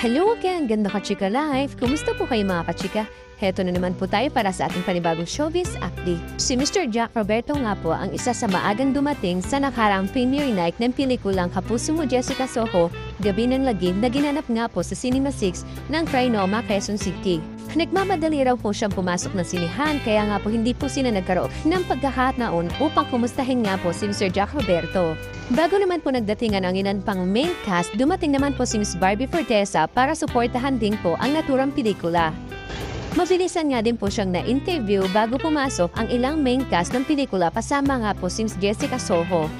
Hello again, ganda ka-chika life! Kumusta po kayo mga ka-chika? Heto na naman po tayo para sa ating panibagong showbiz update. Si Mr. Jack Roberto nga po ang isa sa maagang dumating sa nakaraang premiere night ng pelikulang Kapuso Mo Jessica Soho, Gabi ng Lagim na ginanap nga po sa Cinema 6 ng Trinoma, Quezon City. Nagmamadali raw po siyang pumasok ng sinihan kaya nga po hindi po sila nagkaroon ng pagkakataon upang kumustahin nga po si Mr. Jack Roberto. Bago naman po nagdatingan ang ilan pang main cast, dumating naman po si Miss Barbie Fortesa para suportahan din po ang naturang pelikula. Mabilisan nga din po siyang na-interview bago pumasok ang ilang main cast ng pelikula kasama nga po si Miss Jessica Soho.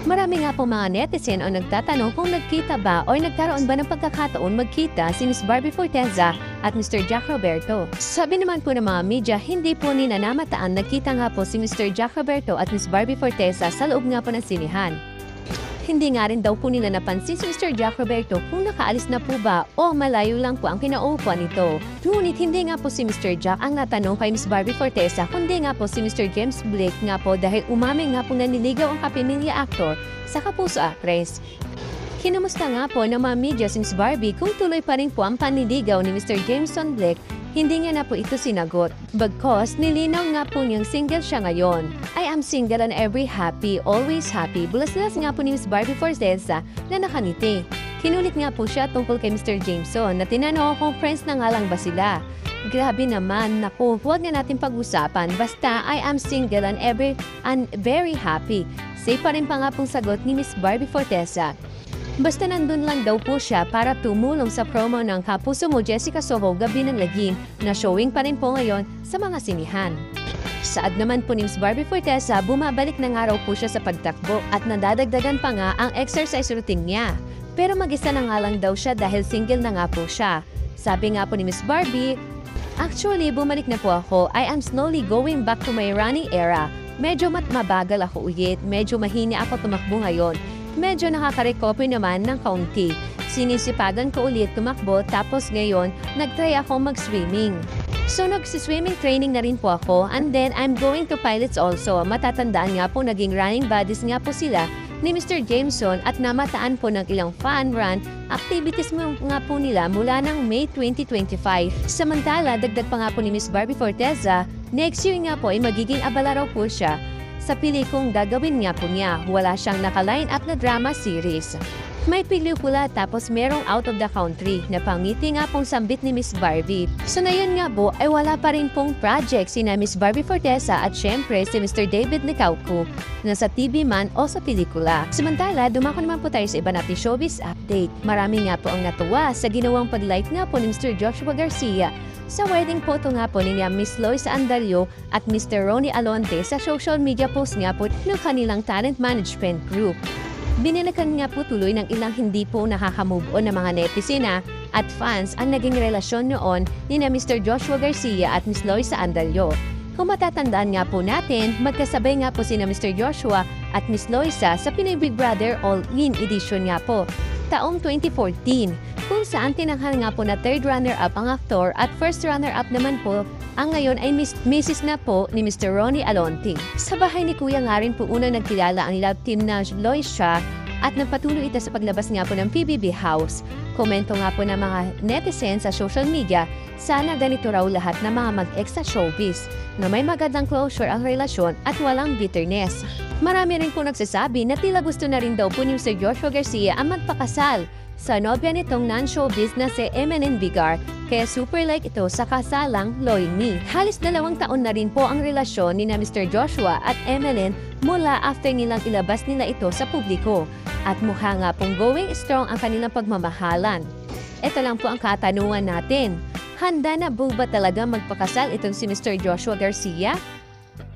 Marami nga po mga netizen o nagtatanong kung nagkita ba o nagkaroon ba ng pagkakataon magkita si Miss Barbie Fortesa at Mr. Jack Roberto. Sabi naman po ng mga media, hindi po nila namataan nagkita nga po si Mr. Jack Roberto at Miss Barbie Fortesa sa loob nga po ng sinihan. Hindi nga rin daw po nila napansin si Mr. Jack Roberto kung nakaalis na po ba o malayo lang po ang kinaupuan nito. Ngunit hindi nga po si Mr. Jack ang natanong kay Miss Barbie Fortesa kundi nga po si Mr. James Blake nga po dahil umamin nga po naniligaw ang kapamilya aktor sa Kapuso actress. Kinumusta nga po ng mga media si Miss Barbie kung tuloy pa rin po ang panliligaw ni Mr. Jameson Blake. Hindi niya na po ito sinagot. Bagkos, nilinaw nga po niyang single siya ngayon. I am single and every happy, always happy. Bulas-bulas nga po ni Miss Barbie Fortesa na nakaniti. Kinulit nga po siya tungkol kay Mr. Jameson na tinanong kung friends na nga lang ba sila. Grabe naman, naku, huwag na natin pag-usapan. Basta, I am single and very happy. Safe pa rin pa nga pong sagot ni Miss Barbie Fortesa. Basta nandun lang daw po siya para tumulong sa promo ng Kapuso Mo Jessica Soho Gabi ng Lagim na showing pa rin po ngayon sa mga sinihan. Saad naman po ni Miss Barbie Fortesa, bumabalik na nga raw po siya sa pagtakbo at nadadagdagan pa nga ang exercise routine niya. Pero mag-isa na nga lang daw siya dahil single na nga po siya. Sabi nga po ni Miss Barbie, actually, bumalik na po ako. I am slowly going back to my running era. Medyo mabagal ako ulit, medyo mahina ako tumakbo ngayon. Medyo nakaka-recover naman ng kaunti. Sinisipagan ko ulit tumakbo tapos ngayon, nag-try ako mag-swimming. So nag-swimming training na rin po ako and then I'm going to pilots also. Matatandaan nga po naging running buddies nga po sila ni Mr. Jameson at namataan po ng ilang fun run activities nga po nila mula ng May 2025. Samantala, dagdag pa nga po ni Miss Barbie Fortesa, next year nga po ay magiging abala raw po siya sa pelikong gagawin nga po niya. Wala siyang naka-line up na drama series. May pelikula tapos merong out of the country na pangiti nga pong sambit ni Miss Barbie. So na yun nga po ay wala pa rin pong project sina Miss Barbie Fortesa at syempre si Mr. David Nicauco na sa TV man o sa pelikula. Samantala, dumako naman po tayo sa iba nating showbiz update. Marami nga po ang natuwa sa ginawang pag-like nga po ni Mr. Joshua Garcia sa wedding photo nga po ni Miss Loisa Andalio at Mr. Ronnie Alonte sa social media post nga po ng kanilang talent management group. Binilikan nga po tuloy ng ilang hindi po nakaka-move on na mga netizena at fans ang naging relasyon noon ni Mr. Joshua Garcia at Miss Loisa Andalio. Kung matatandaan nga po natin, magkasabay nga po sina Mr. Joshua at Miss Loisa sa Pinoy Big Brother All-In Edition nga po taong 2014, kung saan tinanghal nga po na third runner-up ang aktor at first runner-up naman po ang ngayon ay Mrs. na po ni Mr. Ronnie Alonte. Sa bahay ni Kuya nga rin po unang nagkilala ang love team na Loisa at nagpatuloy ito sa paglabas nga po ng PBB House. Komento nga po ng mga netizens sa social media, sana ganito raw lahat ng mga mag-ex sa showbiz, na may magandang closure ang relasyon at walang bitterness. Marami rin po nagsasabi na tila gusto na rin daw po ni Mr. Joshua Garcia ang magpakasal sa nobya nitong non-showbiz na si Emeline Vigar, kaya super like ito sa kasalang Loy Me. Halos 2 taon na rin po ang relasyon ni Mr. Joshua at Emeline mula after nilang ilabas nila ito sa publiko. At mukha nga pong going strong ang kanilang pagmamahalan. Ito lang po ang katanungan natin. Handa na po ba talaga magpakasal itong si Mr. Joshua Garcia?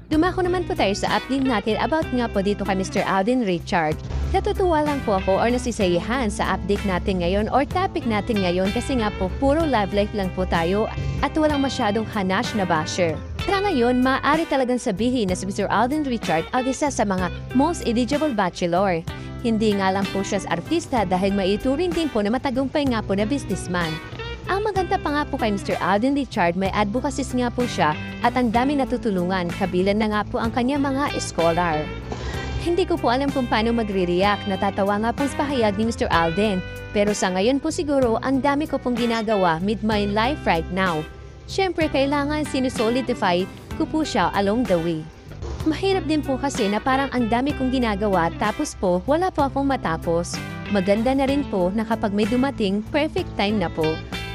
Dumako naman po tayo sa update natin about nga po dito kay Mr. Alden Richard. Natutuwa lang po ako or nasisayahan sa update natin ngayon or topic natin ngayon kasi nga po puro love life lang po tayo at walang masyadong hanash na basher. Kaya ngayon, maaari talagang sabihin na si Mr. Alden Richard ang isa sa mga most eligible bachelor. Hindi nga lang po siya artista dahil maituring din po na matagumpay nga po na businessman. Ang maganda pa nga po kay Mr. Alden Richard, may advocacies nga po siya at ang dami natutulungan, kabilan na nga po ang kanyang mga scholar. Hindi ko po alam kung paano magre-react. Natatawa nga po sa pahayag ni Mr. Alden. Pero sa ngayon po siguro, ang dami ko pong ginagawa with my life right now. Siyempre, kailangan sinusolidify ko po siya along the way. Mahirap din po kasi na parang ang dami kong ginagawa tapos po wala po akong matapos. Maganda na rin po na kapag may dumating, perfect time na po.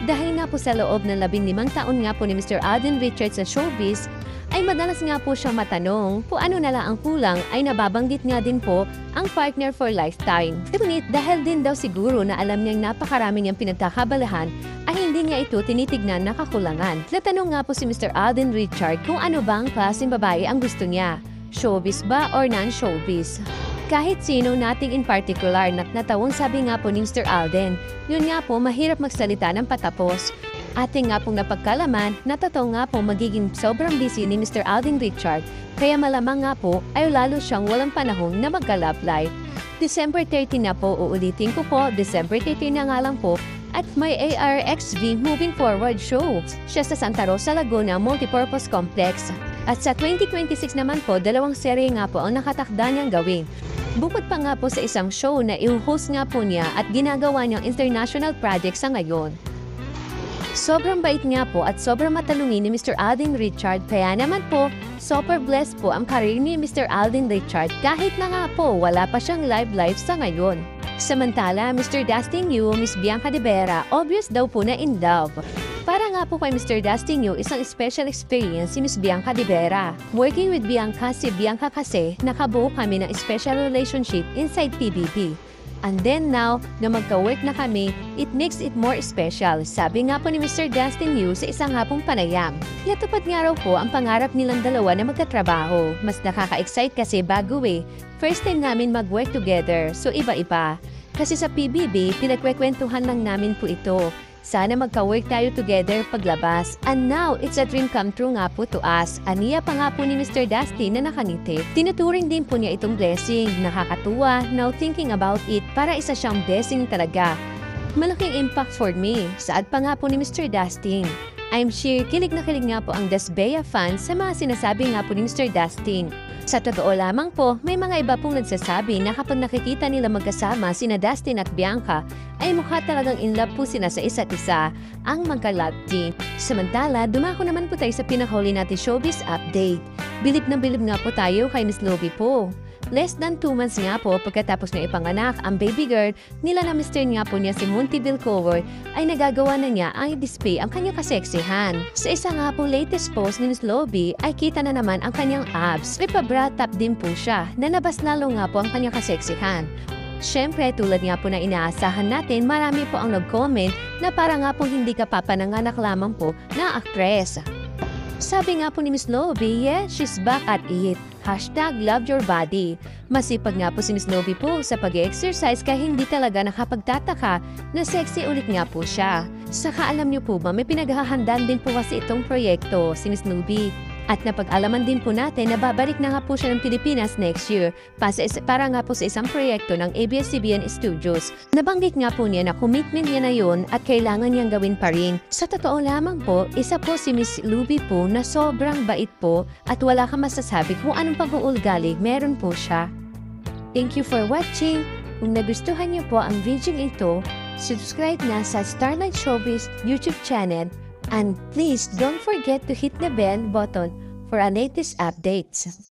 Dahil nga po sa loob ng 15 taon nga po ni Mr. Alden Richards sa showbiz, ay madalas nga po siyang matanong kung ano na lang ang kulang ay nababanggit nga din po ang partner for lifetime. Ngunit dahil din daw siguro na alam niyang napakarami niyang pinagkakabalahan, ay hindi niya ito tinitignan na kakulangan. Natanong nga po si Mr. Alden Richard kung ano ba ang klaseng babae ang gusto niya. Showbiz ba or non-showbiz? Kahit sino nating in particular natawang sabi nga po ni Mr. Alden, yun nga po mahirap magsalita ng patapos. Ating nga pong napagkalaman, natataw nga po magiging sobrang busy ni Mr. Alden Richard, kaya malamang nga po ay lalo siyang walang panahon na magka-love life. December 30 na po, uulitin ko po, December 30 na nga lang po, at may ARXV Moving Forward show siya sa Santa Rosa, Laguna Multipurpose Complex. At sa 2026 naman po, 2 serye nga po ang nakatakda niyang gawin. Bukod pa nga po sa isang show na i-host nga po niya at ginagawa niyang international project sa ngayon. Sobrang bait nga po at sobrang matalungin ni Mr. Alden Richard, kaya naman po, super blessed po ang karir ni Mr. Alden Richard kahit na nga po wala pa siyang live sa ngayon. Samantala, Mr. Dustin Yu, Miss Bianca de Vera, obvious daw po na in love. Para nga po kay Mr. Dustin Yu, isang special experience si Miss Bianca de Vera. Working with Bianca, si Bianca kasi, nakabuo kami ng special relationship inside PBB. And then now, na magka-work na kami, it makes it more special. Sabi nga po ni Mr. Dustin Yu sa isang hapong panayam. Natupad nga raw po ang pangarap nilang dalawa na magkatrabaho. Mas nakaka-excite kasi bago eh. First time namin mag-work together, so iba-iba. Kasi sa PBB, pinagkwekwentuhan lang namin po ito. Sana magka-work tayo together paglabas. And now, it's a dream come true nga po to us. Aniya pa nga po ni Mr. Dusty na nakangiti. Tinuturing din po niya itong blessing. Nakakatuwa, now thinking about it, para isa siyang blessing talaga. Malaking impact for me. Saad pa nga po ni Mr. Dustin. I'm sure kilig na kilig nga po ang Desbea fans sa mga sinasabi nga po ni Mr. Dustin. Sa totoo lamang po, may mga iba pong nagsasabi na kapag nakikita nila magkasama sina Dustin at Bianca, ay mukha talagang in love po sila sa isa't isa, ang magka-love team. Samantala, dumako naman po tayo sa pinakahuli natin showbiz update. Bilib na bilib nga po tayo kay Miss Lovie po. Less than 2 months nga po pagkatapos niya ipanganak ang baby girl nila na Mr. nga po niya si Monty Vilcover ay nagagawa na niya ang i-display ang kanyang kaseksihan. Sa isa nga po latest post ni Miss Lovie ay kita na naman ang kanyang abs. May pa-bra top din po siya na nabas lalo nga po ang kanyang kaseksihan. Siyempre, tulad nga po na inaasahan natin, marami po ang nag-comment na para nga po hindi ka papananganak lamang po na actress. Sabi nga po ni Miss Lovie, yes, she's back at it. #LoveYourBody. Masipag nga po si Miss Lovie po sa pag-exercise kaya hindi talaga nakapagtataka na sexy ulit nga po siya. Saka alam niyo po ba, may pinaghahandaan din po kasi itong proyekto si Miss Lovie. At napag-alaman din po natin na babalik na nga po siya ng Pilipinas next year para nga po sa isang proyekto ng ABS-CBN Studios. Nabanggit nga po niya na commitment niya na yun at kailangan niyang gawin pa rin. Sa totoo lamang po, isa po si Miss Lovie po na sobrang bait po at wala kang masasabi kung anong pag-uulgali meron po siya. Thank you for watching. Kung nagustuhan niyo po ang video ito, subscribe na sa Starlight Showbiz YouTube channel. And please don't forget to hit the bell button for our latest updates.